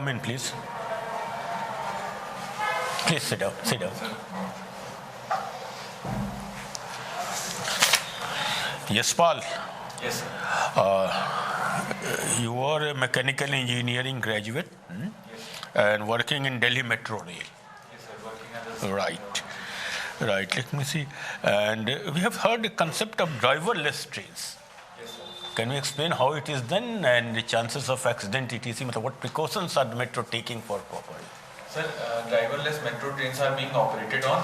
come in, please. Please sit down. Sit down. Yashpal. Yes, sir. You are a mechanical engineering graduate and working in Delhi Metro Rail. Yes, sir. Working as a Right. Let me see. And we have heard the concept of driverless trains. Yes, sir. Can you explain how it is done and the chances of accident, etc.? What precautions are the metro taking for proper? Sir, driverless metro trains are being operated on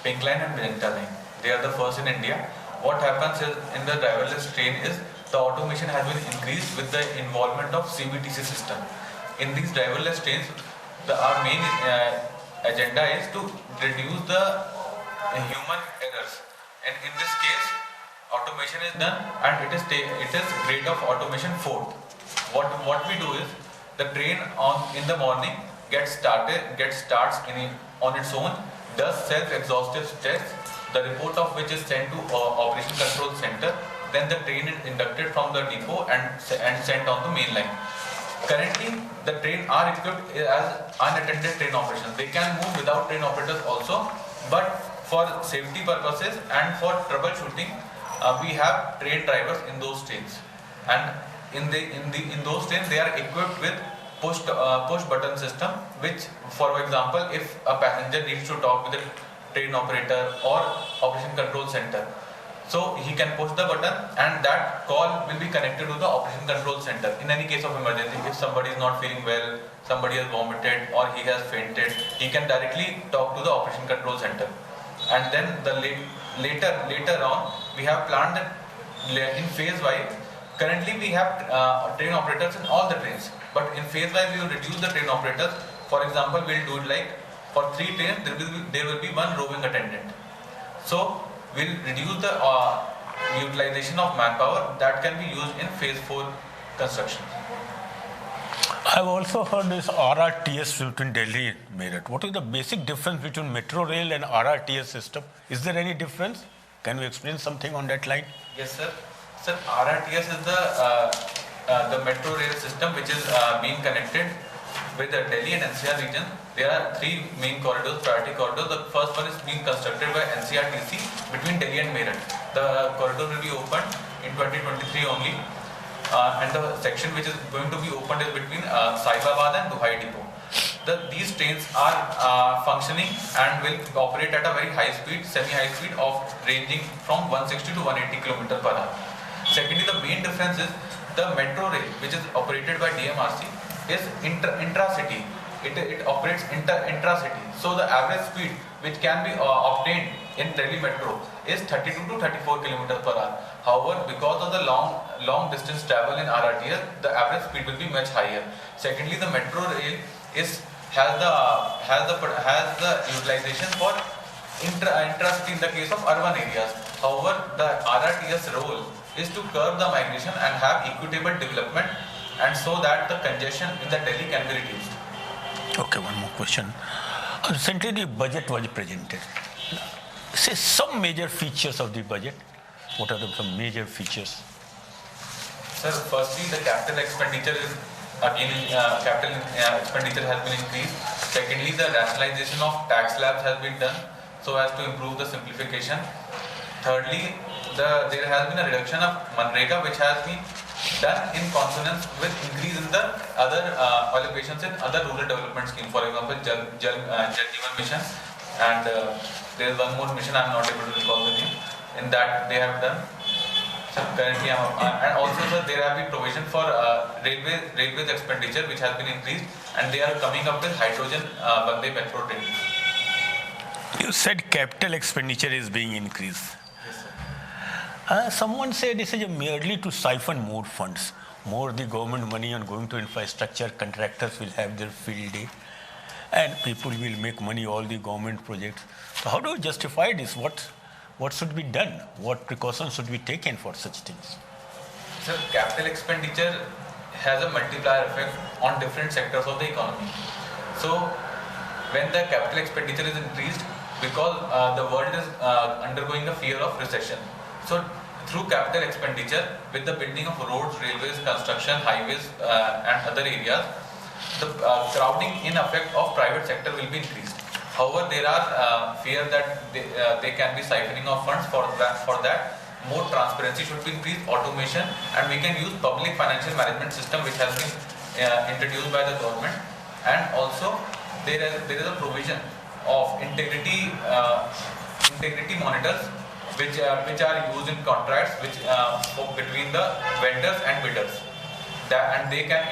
Pink Line and Magenta Line. They are the first in India. What happens is in the driverless train is the automation has been increased with the involvement of CBTC system. In these driverless trains, our main agenda is to reduce the human errors, and in this case automation is done, and it is grade of automation 4th. What we do is the train in the morning starts on its own, does self-exhaustive tests, the report of which is sent to operation control center. Then the train is inducted from the depot and sent on the main line. Currently, the train are equipped as unattended train operations. They can move without train operators also, but for safety purposes and for troubleshooting, we have train drivers in those trains. And in those trains, they are equipped with push button system, which, for example, if a passenger needs to talk with a train operator or operation control center, so he can push the button and that call will be connected to the operation control center. In any case of emergency, if somebody is not feeling well, somebody has vomited or he has fainted, he can directly talk to the operation control center. And then later on, we have planned that in phase wise. Currently, we have train operators in all the trains, but in phase wise, we will reduce the train operators. For example, we will do it like for 3 trains, there will be 1 roving attendant. So we'll reduce the utilization of manpower that can be used in phase 4 construction. I've also heard this RRTS between Delhi and Meerut. What is the basic difference between metro rail and RRTS system? Is there any difference? Can you explain something on that line? Yes, sir. Sir, RRTS is the metro rail system which is being connected with the Delhi and NCR region. There are 3 main corridors, priority corridors. The first one is being constructed by NCRTC between Delhi and Meerut. The corridor will be opened in 2023 only. And the section which is going to be opened is between Saibabad and Duhai Depot. These trains are functioning and will operate at a very high speed, semi-high speed of ranging from 160 to 180 km per hour. Secondly, the main difference is the metro rail, which is operated by DMRC, is intra-city. It operates intra-city. So the average speed which can be obtained in Delhi Metro is 32 to 34 km per hour. However, because of the long distance travel in RRTS, the average speed will be much higher. Secondly, the metro rail has the utilization for intra-city in the case of urban areas. However, the RRTS role is to curb the migration and have equitable development, and so that the congestion in the Delhi can be reduced. Okay, one more question. Recently, the budget was presented. Say some major features of the budget. What are some major features? Sir, firstly, the capital expenditure is capital expenditure has been increased. Secondly, the rationalization of tax slabs has been done so as to improve the simplification. Thirdly, there has been a reduction of Manrega, which has been done in consonance with increase in the other allocations in other rural development schemes. For example, 𝐮𝐩𝐝 mission, and there is one more mission I am not able to recall the name. In that they have done. So currently, and also sir, there have been provision for railways expenditure, which has been increased, and they are coming up with hydrogen Vande metro train. You said capital expenditure is being increased. Yes, sir. Someone said this is merely to siphon more funds. More the government money on going to infrastructure, contractors will have their field day, and people will make money all the government projects. So how do you justify this? What should be done? What precautions should be taken for such things? Sir, capital expenditure has a multiplier effect on different sectors of the economy. So when the capital expenditure is increased, because the world is undergoing a fear of recession. So through capital expenditure, with the building of roads, railways, construction, highways and other areas, the crowding in effect of private sector will be increased. However, there are fear that they can be siphoning of funds. For that, more transparency should be increased, automation, and we can use public financial management system which has been introduced by the government. And also there is a provision of integrity monitors which are used in contracts between the vendors and bidders, and they can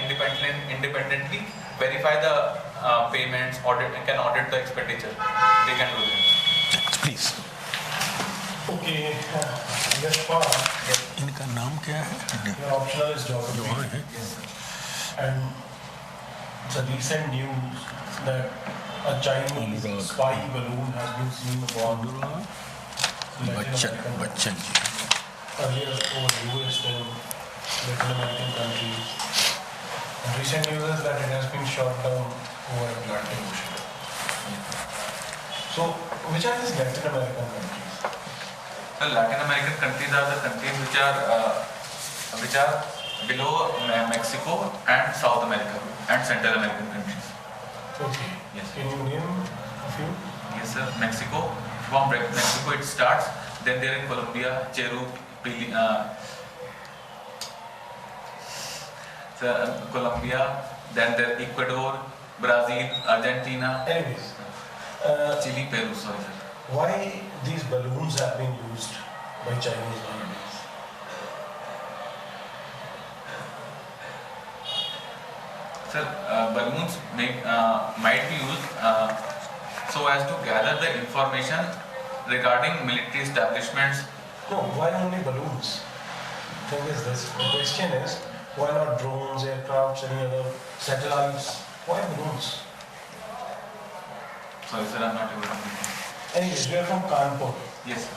independently verify the payments, can audit the expenditure. They can do that. Please. Okay, Yashpal, इनका नाम क्या है? your optional is geography. And the recent news that a Chinese spy balloon has been seen aboard Bachchan ji. earlier over US and Latin American countries. And recent news is that it has been shot down over Atlantic Ocean. So, which are these Latin American countries? The Latin American countries are the countries which are below Mexico and South America and Central American countries. Okay. Yes. Can you name a few? Yes, sir. Mexico. From Mexico it starts. Then there is Colombia, Peru, Colombia. Then there Ecuador, Brazil, Argentina. Anyways, Chile, Peru. Sorry, sir. why these balloons have been used by Chinese nowadays? Sir, balloons might be used so as to gather the information regarding military establishments. No, why only balloons? Thing is this, the question is, why not drones, aircrafts, any other satellites? Why balloons? Sorry, sir, I'm not able to. Anyways, we are from Kanpur. Yes, sir.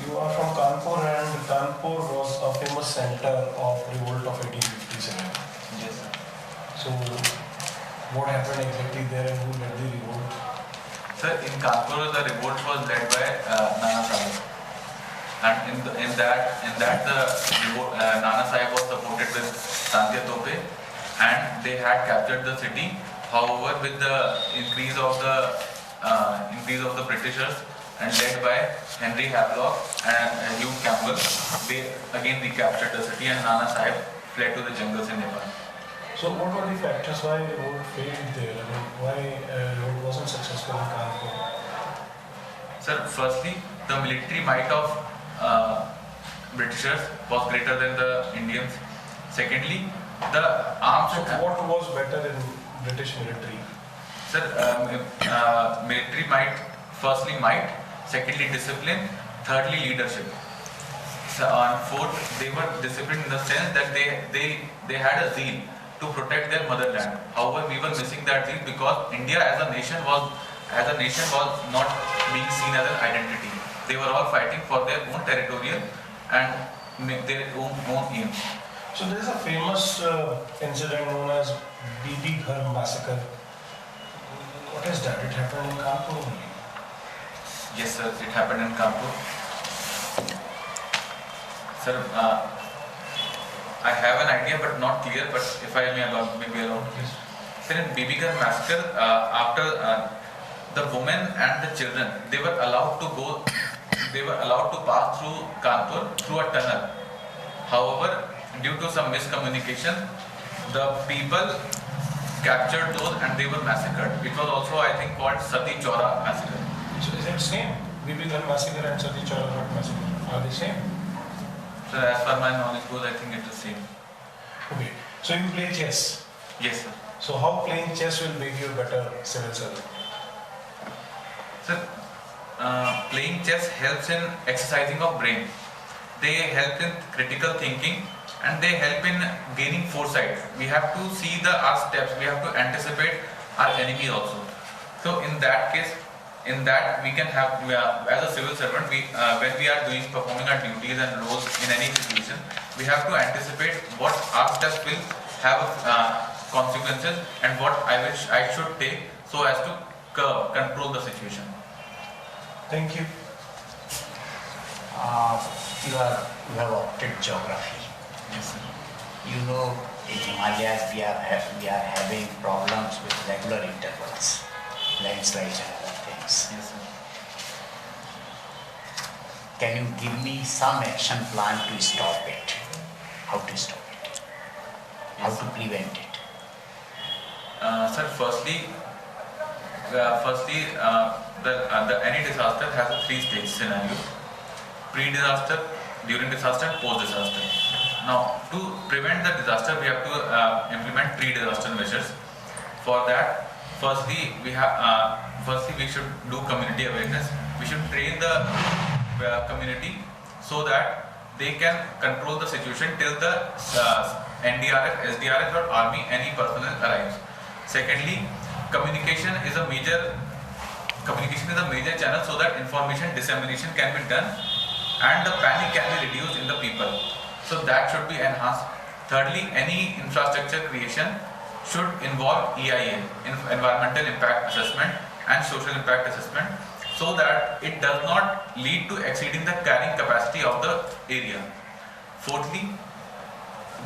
You are from Kanpur, and Kanpur was a famous center of revolt of 1857. Yes, sir. So, what happened exactly there and who led the revolt? Sir, in Kanpur, the revolt was led by Nana Sahib, and in that the revolt, Nana Sahib was supported with TOPPER, and they had captured the city. However, with the increase of the Britishers and led by Henry Havelock and Hugh Campbell, they again recaptured the city, and Nana Sahib fled to the jungles in Nepal. So, what were the factors why revolt failed there? I mean, why revolt wasn't successful in Kanpur? Sir, firstly, the military might of Britishers was greater than the Indians. Secondly, the arms. So, what was better in British military? Sir, military might. Firstly, might. Secondly, discipline. Thirdly, leadership. So, and fourth, they were disciplined in the sense that they had a zeal to protect their motherland. However, we were missing that zeal because India as a nation was not being seen as an identity. They were all fighting for their own territorial and their own aims. So there is a famous incident known as 𝐵𝐵 massacre. What is that? It happened in Kanpur only. Yes, sir. It happened in Kanpur. Sir, I have an idea, but not clear. But if I may be allowed, please. Sir, in 𝐵𝐵 massacre, after the women and the children, they were allowed to pass through Kanpur through a tunnel. However, due to some miscommunication, the people captured those and they were massacred. It was also, I think, called Sati Chora massacre. So is it same? 𝐵𝐵 massacre and Sati Chora massacre, are they same? Sir, as far my knowledge goes, I think it is same. Okay. So you play chess. Yes, sir. So how playing chess will make you a better civil servant? Sir, playing chess helps in exercising of brain. They help in critical thinking and they help in gaining foresight. We have to see our steps. We have to anticipate our enemy also. So in that case, we can have, as a civil servant, when we are performing our duties and roles in any situation, we have to anticipate what our steps will have consequences and what I should take so as to control the situation. Thank you. You have opted geography. Yes, sir. You know, in Himalayas we are having problems with regular intervals, landslides and other things. Yes, sir. Can you give me some action plan to stop it? How to stop it? How to prevent it? Sir, firstly, any disaster has a three-stage scenario: pre-disaster, during disaster, post-disaster. Now, to prevent the disaster, we have to implement pre-disaster measures. For that, firstly, we should do community awareness. We should train the community so that they can control the situation till the NDRF, SDRF or army, any personnel arrives. Secondly, communication is a major channel so that information dissemination can be done and the panic can be reduced in the people. So that should be enhanced. Thirdly, any infrastructure creation should involve EIA, environmental impact assessment and social impact assessment, so that it does not lead to exceeding the carrying capacity of the area. Fourthly,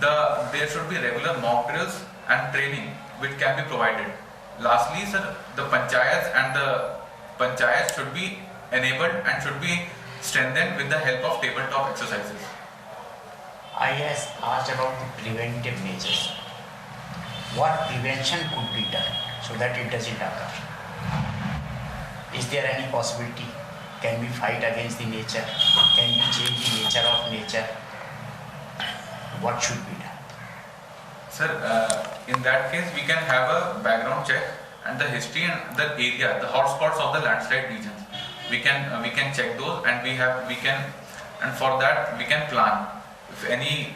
there should be regular mock drills and training which can be provided. Lastly, sir, the panchayats should be enabled and should be strengthened with the help of tabletop exercises. I asked about the preventive measures. What prevention could be done so that it doesn't occur? Is there any possibility? Can we fight against the nature? Can we change the nature of nature? What should be done? Sir, in that case, we can have a background check and the history and the area, the hotspots of the landslide regions. We can check those, and for that we can plan if any,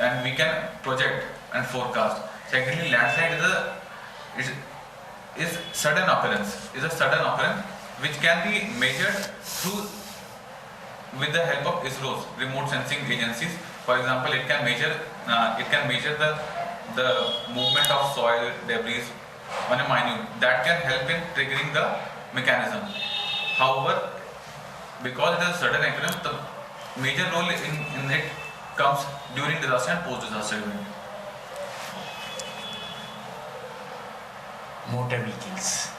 and we can project and forecast. Secondly, landslide is a sudden occurrence which can be measured with the help of ISRO's remote sensing agencies. For example, it can measure the movement of soil debris on a minute. That can help in triggering the mechanism. However, because it is a sudden occurrence, the major role in it comes during disaster and post-disaster event. Motor vehicles.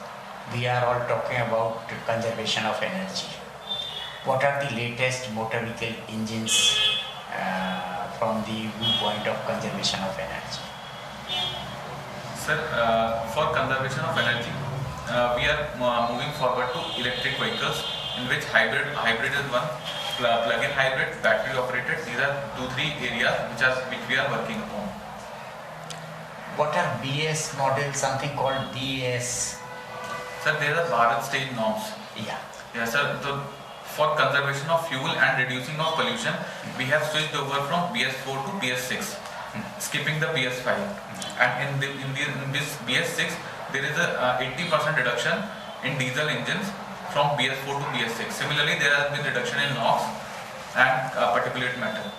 We are all talking about conservation of energy. What are the latest motor vehicle engines from the viewpoint of conservation of energy? Sir, for conservation of energy, we are moving forward to electric vehicles, in which hybrid is one, plug-in hybrid, battery operated. These are 2-3 areas which we are working upon. What are BS models? Something called BS. Sir, there are Bharat stage norms. Yeah. Yes, sir. So, for conservation of fuel and reducing of pollution, we have switched over from BS4 to BS6, skipping the BS5. And in this BS6, there is a 80% reduction in diesel engines from BS4 to BS6. Similarly, there has been reduction in NOx and particulate matter.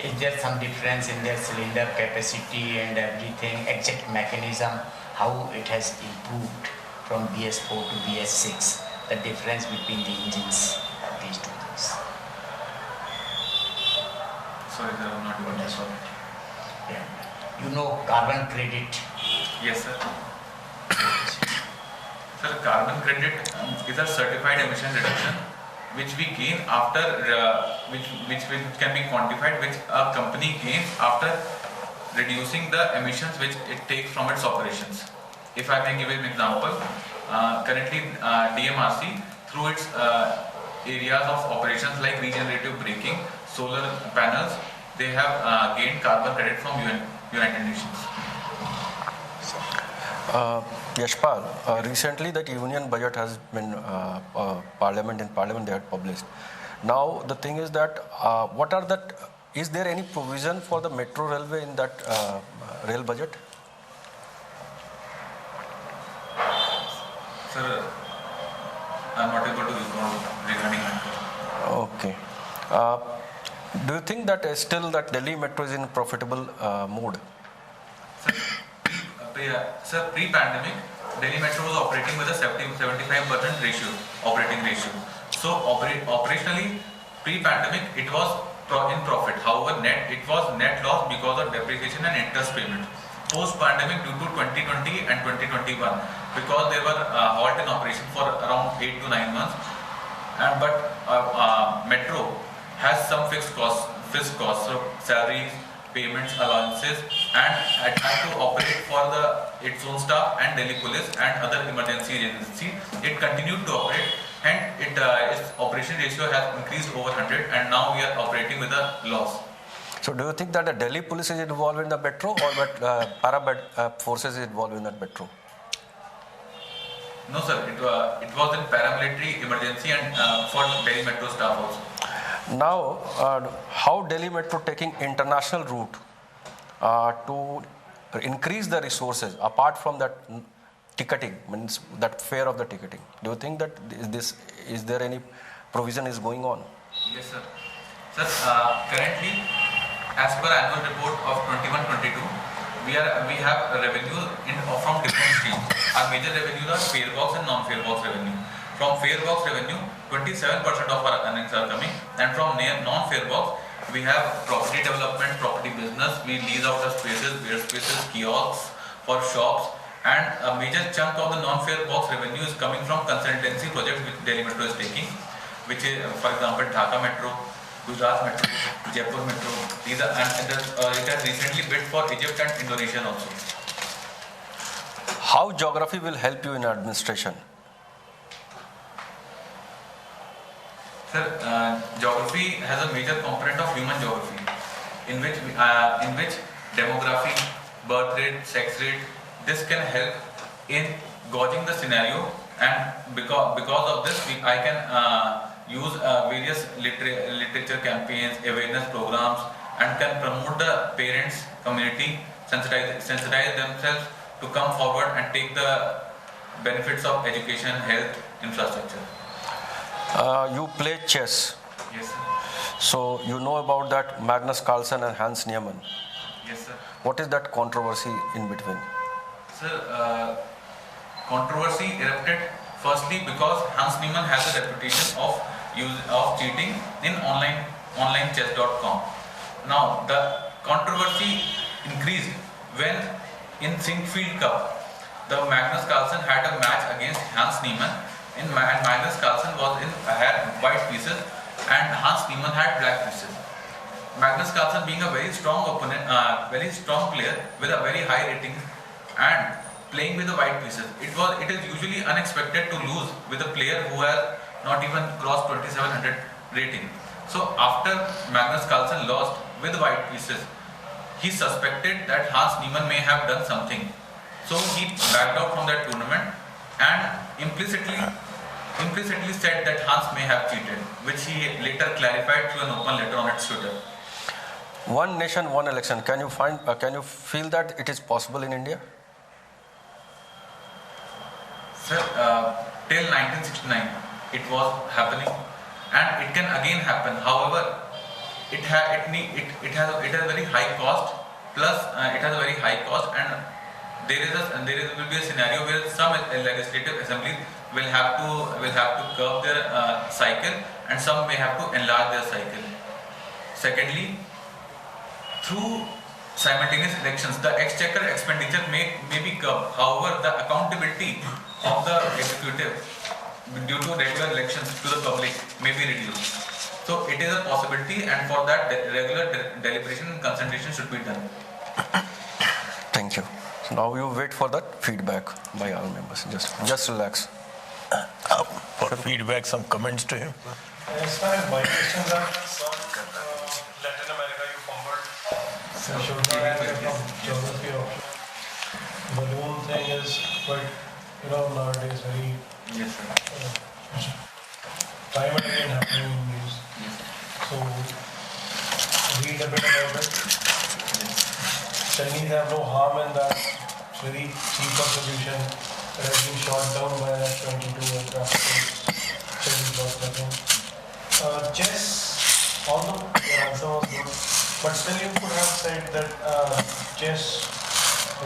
Is there some difference in their cylinder capacity and everything, exact mechanism, how it has improved from BS4 to BS6, the difference between the engines of these two things? Sorry, sir, I'm not able to solve it. Yeah. You know carbon credit? Yes, sir. Sir, carbon credit is a certified emission reduction which we gain after, which can be quantified, which a company gains after reducing the emissions which it takes from its operations. If I may give an example, currently DMRC, through its areas of operations like regenerative braking, solar panels, they have gained carbon credit from United Nations. Yashpal, recently that union budget has been Parliament they had published. Now the thing is that is there any provision for the metro railway in that rail budget? Sir, I am not able to respond regarding that. Okay. Do you think that still that Delhi metro is in profitable mode? Sir, pre-pandemic, Delhi Metro was operating with a 75% operating ratio. So operationally, pre-pandemic, it was in profit. However, it was net loss because of depreciation and interest payment. Post-pandemic, due to 2020 and 2021, because they were halt in operation for around 8 to 9 months, but Metro has some fixed costs, so salaries, payments, allowances, and had to operate for its own staff and Delhi Police and other emergency agencies. It continued to operate, and its operation ratio has increased over 100, and now we are operating with a loss. So do you think that the Delhi police is involved in the metro, or that forces is involved in that metro? No, sir. It was in paramilitary emergency and for Delhi Metro staff also. Now, how Delhi Metro taking international route to increase the resources apart from that ticketing, means that fare of the ticketing? Do you think that is there any provision is going on? Yes, sir. Sir, currently, as per annual report of 21-22, we have revenue from different streams. Our major revenues are fare box and non-fare box revenue. From fare box revenue, 27% of our earnings are coming, and from non-fare box, we have property development, property business. We lease out the spaces, bare spaces, kiosks for shops, and a major chunk of the non-fare box revenue is coming from consultancy projects which Delhi Metro is taking, which is, for example, Dhaka Metro, Gujarat Metro, Jaipur Metro. These are, and it has recently bid for Egypt and Indonesia also. How geography will help you in administration? Sir, geography has a major component of human geography, in which demography, birth rate, sex rate, this can help in gauging the scenario, and because of this, I can use various literature campaigns, awareness programs, and can promote the parents, community, sensitize themselves to come forward and take the benefits of education, health, infrastructure. You play chess, Yes, sir. so you know about that Magnus Carlsen and Hans Niemann. Yes, sir. What is that controversy in between? Sir, controversy erupted firstly because Hans Niemann has a reputation of cheating in online chess.com. Now the controversy increased when in SINGH Cup, the Magnus Carlsen had a match against Hans Niemann. Magnus Carlsen had white pieces and Hans Niemann had black pieces. Magnus Carlsen being a very strong opponent, very strong player with a very high rating and playing with the white pieces, it is usually unexpected to lose with a player who has not even crossed 2700 rating. So after Magnus Carlsen lost with white pieces, he suspected that Hans Niemann may have done something. So he backed out from that tournament and implicitly said that Hans may have cheated, which he later clarified through an open letter on its Twitter. One nation, one election. Can you feel that it is possible in India? Sir, till 1969 it was happening, and it can again happen. However, it has a very high cost. Plus, it has a very high cost, and will be a scenario where some legislative assemblies will have to curb their cycle, and some may have to enlarge their cycle. Secondly, through simultaneous elections, the exchequer expenditure may be curbed. However, the accountability of the executive due to regular elections to the public may be reduced. So it is a possibility, and for that regular deliberation and concentration should be done. Thank you. So now you wait for that feedback by all members. Just relax. For feedback, some comments to him. As far as my questions are concerned, Latin America you covered. So should not have from geography option. Balloon thing is quite, nowadays very Yes, sir. time and again happening in news. Yes. So read a bit about it. Chinese have no harm in that. It's very cheaper solution. It has been shot down by F-22 aircraft. Chinese got nothing. Chess, although your answer was good, but still you could have said that chess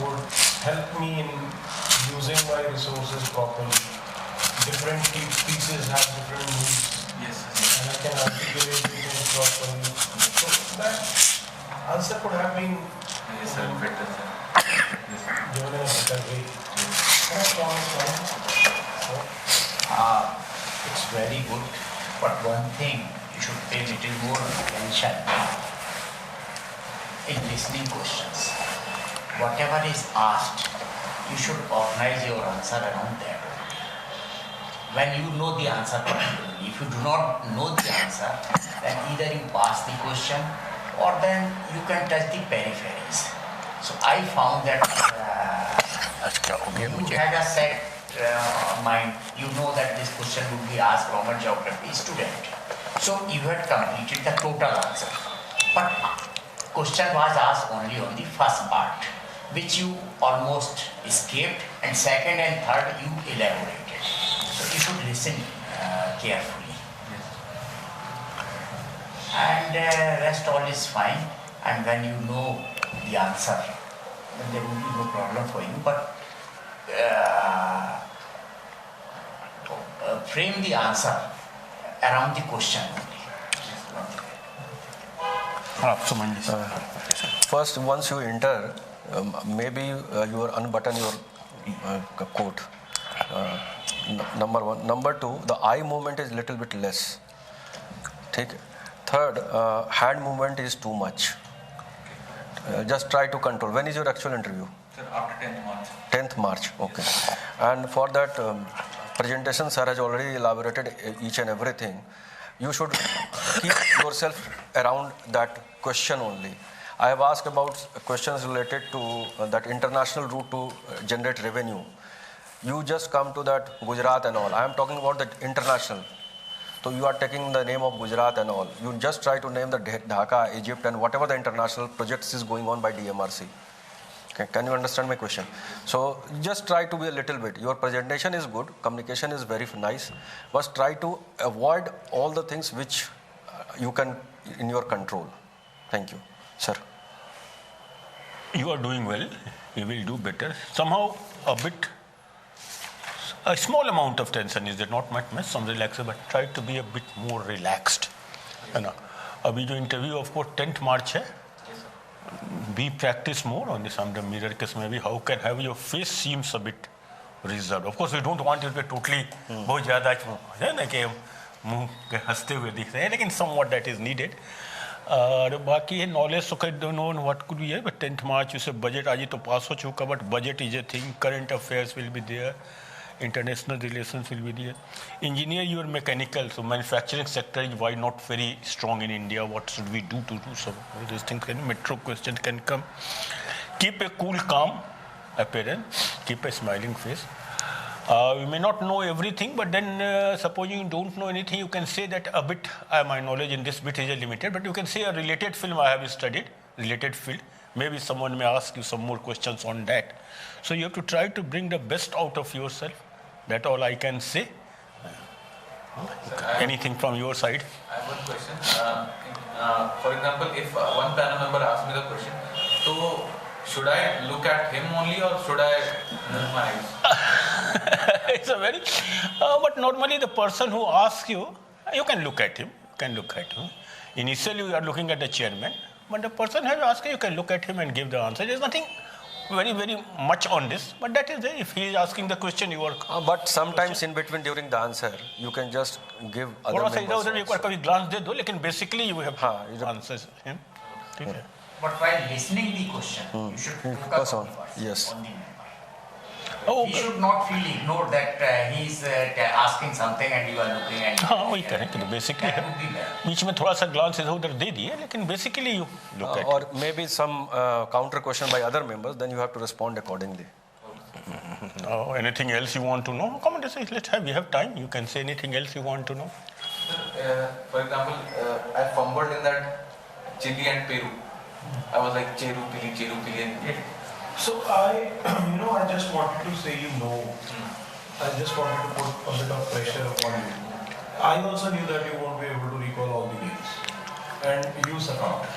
would help me in using my resources properly. Different pieces have different moves, Yes, sir. and I can articulate it properly. So that answer could have been Yes, sir. Better, sir. Yes, sir. given in a better way. Correct, Thomas, right? So, It's very good, but one thing you should pay little more attention in listening questions. Whatever is asked, you should organize your answer around that. When you know the answer particularly, if you do not know the answer, then either you pass the question or then you can touch the peripheries. So I found that you had a set mind, you know that this question would be asked from a geography student. So you had completed the total answer. But question was asked only on the first part, which you almost escaped, and second and third you elaborated. So you should listen carefully. And rest all is fine. And when you know the answer, then there will be no problem for you. But frame the answer around the question only. First, once you enter, maybe you unbutton your coat. Number one. Number two, the eye movement is little bit less. Take. Third, hand movement is too much. Just try to control. When is your actual interview? Sir, after 10th March. 10th March, okay. And for that presentation, sir has already elaborated each and everything. You should keep yourself around that question only. I have asked about questions related to that international route to generate revenue. You just come to that Gujarat and all. I am talking about the international. So you are taking the name of Gujarat and all. You just try to name the Dhaka, Egypt, and whatever the international projects is going on by DMRC. Okay, can you understand my question? So just try to be a little bit. Your presentation is good, communication is very nice, but try to avoid all the things which you can in your control. Thank you, sir. You are doing well. You will do better. Somehow a small amount of tension is there, not much, some relaxation, but try to be a bit more relaxed. है ना? अभी जो interview of course 10th March है. Be practice more on this under mirror case maybe how can have your face seems a bit reserved. Of course we don't want it to be totally बहुत ज़्यादा है ना कि मुंह के हंसते हुए दिख रहे हैं, लेकिन somewhat that is needed. और बाकी है knowledge so I don't know what could be है, but 10th March you say budget आज तो pass हो चुका, but budget is a thing, current affairs will be there. International relations will be there. Engineer, you are mechanical, so manufacturing sector is why not very strong in India. What should we do to do so? All these things can, metro questions can come. Keep a cool, calm appearance. Keep a smiling face. You may not know everything, but then supposing you don't know anything, you can say that a bit, my knowledge in this bit is limited, but you can say a related film I have studied, related field. Maybe someone may ask you some more questions on that. So you have to try to bring the best out of yourself. That's all I can say. Anything from your side? I have one question. For example, if one panel member asks me the question, so should I look at him only or should I move my eyes? It's a very, but normally the person who asks you, you can look at him. Initially you are looking at the chairman, but the person has asked you can look at him and give the answer. There's nothing very, very much on this, but that is there. If he is asking the question, you are. But sometimes in between during the answer, you can just give other थोड़ा सा members इधर-उधर एक बार कभी glance दे दो, लेकिन basically you have answers him. ठीक है. But while listening the question, you should focus on the person, yes. on the member. Oh, He should not feel ignored that he is asking something and you are looking at him. हाँ वही करें कि basically That would be better. बीच में थोड़ा सा glance इधर-उधर दे दिए, लेकिन basically you look at. or maybe some counter question by other members, then you have to respond accordingly. Anything else you want to know? Come on, say, we have time. You can say anything else you want to know. For example, I fumbled in that Chile and Peru. I was like Cheru Pili, and So I just wanted to say I just wanted to put a bit of pressure upon you. I also knew that you won't be able to recall all the names. And you succumbed.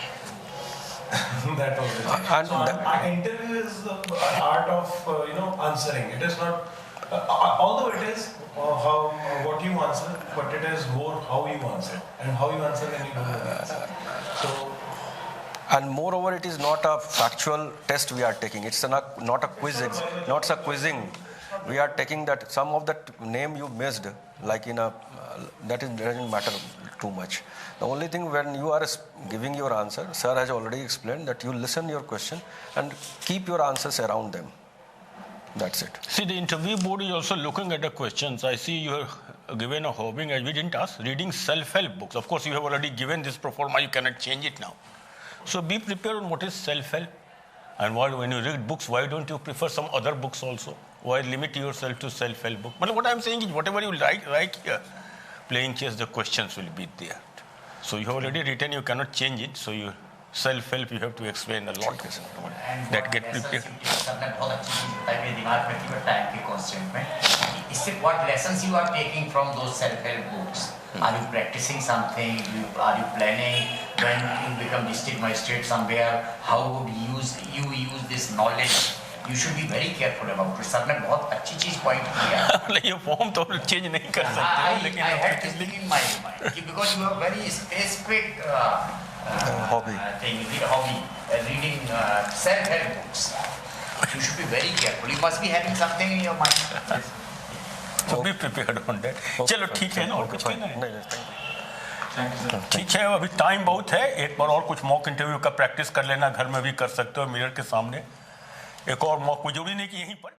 That was it. So our interview is the art of, answering. It is not, although it is what you answer, but it is more how you answer. And how you answer when you don't know the answer. So, And moreover, it is not a factual test we are taking. It's not a quiz, not a quizzing. We are taking that some of that name you missed, like in a, that is, doesn't matter too much. The only thing when you are giving your answer, sir has already explained that you listen your question and keep your answers around them. That's it. See, the interview board is also looking at the questions. I see you have given a hobby, as we didn't ask, reading self-help books. Of course, you have already given this pro forma, you cannot change it now. So be prepared on what is self-help. And when you read books, why don't you prefer some other books also? Why limit yourself to self-help book? But what I'm saying is, whatever you write here, playing chess, the questions will be there. So you have already written, you cannot change it. So you self-help, you have to explain a lot. That get prepared. What lessons you are taking from those self-help books? Are you practicing something? Are you planning when you become district magistrate somewhere? How would you use this knowledge? You should be very careful about it. Sir ने बहुत अच्छी चीज point किया. ये form तो change नहीं कर सकते. लेकिन I had this thing in my mind because you have very specific Hobby. Reading self-help books. You should be very careful. You must be having something in your mind. So be prepared on that. चलो ठीक है ना और कुछ कहना है? नहीं, ठीक है अभी टाइम बहुत है एक बार और कुछ मॉक इंटरव्यू का प्रैक्टिस कर लेना घर में भी कर सकते हो मिरर के सामने एक और मॉक जरूरी नहीं कि यहीं पर